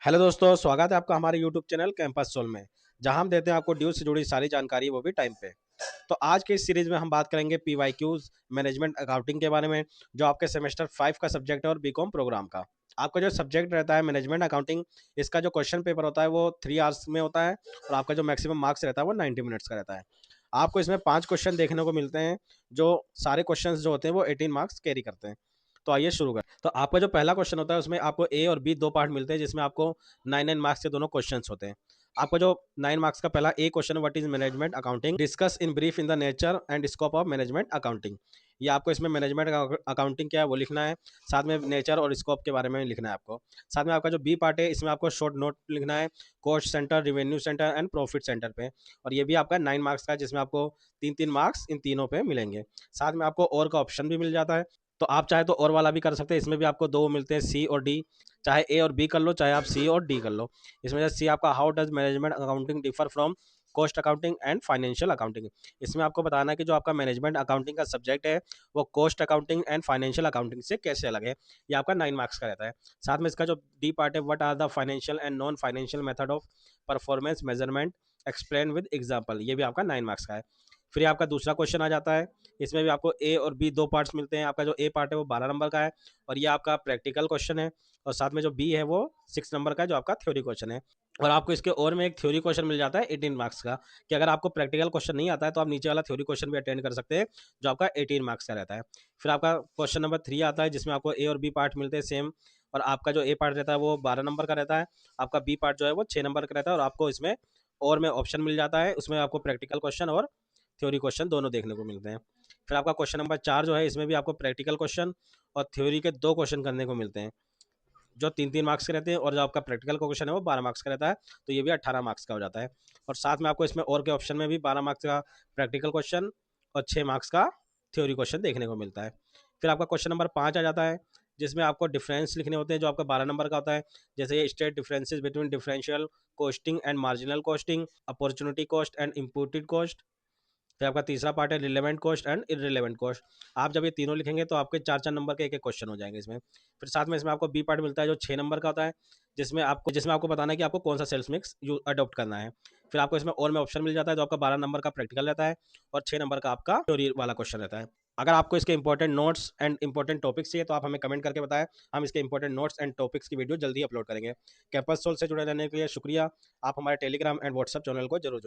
Hello दोस्तों, स्वागत है आपका हमारे यूट्यूब चैनल कैंपस सोल में, जहां हम देते हैं आपको ड्यूज से जुड़ी सारी जानकारी, वो भी टाइम पे। तो आज के इस सीरीज में हम बात करेंगे पीवाईक्यूज मैनेजमेंट अकाउंटिंग के बारे में, जो आपके सेमेस्टर 5 का सब्जेक्ट है और बीकॉम प्रोग्राम का। आपका जो सब्जेक्ट रहता है मैनेजमेंट अकाउंटिंग, इसका जो क्वेश्चन पेपर होता है वो 3 आवर्स में होता है, और आपका जो मैक्सिमम मार्क्स रहता है वो 90 मिनट्स का रहता है। आपको इसमें 5 क्वेश्चन देखने को मिलते हैं, जो सारे क्वेश्चन जो होते हैं वो 18 मार्क्स कैरी करते हैं। तो आइए शुरू करें। तो आपका जो पहला क्वेश्चन होता है उसमें आपको ए और बी दो पार्ट मिलते हैं, जिसमें आपको 9 9 मार्क्स के दोनों क्वेश्चंस होते हैं। आपका जो 9 मार्क्स का पहला A question, what is management accounting, discuss in brief in the nature and scope of management accounting. ये आपको इसमें मैनेजमेंट अकाउंटिंग क्या है वो लिखना है, साथ में नेचर और स्कोप के बारे में लिखना है आपको। साथ में आपका जो बी पार्ट है, इसमें आपको शॉर्ट नोट लिखना है cost centre, revenue centre and profit centre पे। और ये भी आपका 9 मार्क्स का है, जिसमें आपको 3 3 मार्क्स इन तीनों पे मिलेंगे। साथ में आपको और का ऑप्शन भी मिल जाता है, तो आप चाहे तो और वाला भी कर सकते हैं। इसमें भी आपको दो मिलते हैं, सी और डी। चाहे ए और बी कर लो, चाहे आप सी और डी कर लो। इसमें सी आपका how does management accounting differ from cost accounting and financial accounting. इसमें आपको बताना है कि जो आपका मैनेजमेंट अकाउंटिंग का सब्जेक्ट है वो cost accounting and financial accounting से कैसे अलग है। ये आपका 9 मार्क्स का रहता है। साथ में इसका जो डी पार्ट है, what are the financial and non financial method of performance measurement explain with example, ये भी आपका 9 मार्क्स का है। फिर आपका दूसरा क्वेश्चन आ जाता है। इसमें भी आपको ए और बी दो पार्ट्स मिलते हैं। आपका जो ए पार्ट है वो 12 नंबर का है, और ये आपका प्रैक्टिकल क्वेश्चन है। और साथ में जो बी है वो 6 नंबर का है, जो आपका थ्योरी क्वेश्चन है। और आपको इसके और में एक थ्योरी क्वेश्चन मिल जाता है 18 मार्क्स का, कि अगर आपको प्रैक्टिकल क्वेश्चन नहीं आता है तो आप नीचे वाला थ्योरी क्वेश्चन भी अटेंड कर सकते हैं, जो आपका 18 मार्क्स का रहता है। फिर आपका क्वेश्चन नंबर 3 आता है, जिसमें आपको ए और बी पार्ट मिलते हैं सेम। और आपका जो ए पार्ट रहता है वो 12 नंबर का रहता है। आपका बी पार्ट जो है वो 6 नंबर का रहता है, और आपको इसमें और में ऑप्शन मिल जाता है। उसमें आपको प्रैक्टिकल क्वेश्चन और थ्योरी क्वेश्चन दोनों देखने को मिलते हैं। फिर आपका क्वेश्चन नंबर 4 जो है, इसमें भी आपको प्रैक्टिकल क्वेश्चन और थ्योरी के दो क्वेश्चन करने को मिलते हैं, जो 3 3 मार्क्स के रहते हैं। और जो आपका प्रैक्टिकल क्वेश्चन है वो 12 मार्क्स का रहता है, तो ये भी 18 मार्क्स का हो जाता है। और साथ में आपको इसमें और के ऑप्शन में भी 12 मार्क्स का प्रैक्टिकल क्वेश्चन और 6 मार्क्स का थ्योरी क्वेश्चन देखने को मिलता है। फिर आपका क्वेश्चन नंबर 5 आ जाता है, जिसमें आपको डिफरेंस लिखने होते हैं, जो आपका 12 नंबर का होता है। जैसे ये state differences between differential costing and marginal costing, opportunity cost and imputed cost. फिर आपका तीसरा पार्ट है relevant cost and irrelevant cost. आप जब ये तीनों लिखेंगे तो आपके 4 4 नंबर के एक एक क्वेश्चन हो जाएंगे इसमें। फिर साथ में इसमें आपको बी पार्ट मिलता है, जो 6 नंबर का होता है, जिसमें आपको बताना है कि आपको कौन सा सेल्स मिक्स अडॉप्ट करना है। फिर आपको इसमें और में ऑप्शन मिल जाता है, जो आपका 12 नंबर का प्रैक्टिकल रहता है, और 6 नंबर का आपका थ्योरी वाला क्वेश्चन रहता है। अगर आपको इसके important notes and important topics चाहिए तो आप हमें कमेंट करके बताएं। हम इसके इंपॉर्टेंट नोट्स एंड टॉपिक्स की वीडियो जल्दी अपलोड करेंगे। कैंपस सोल से जुड़े रहने के लिए शुक्रिया। आप हमारे टेलीग्राम एंड व्हाट्सएप चैनल को जरूर ज्वाइन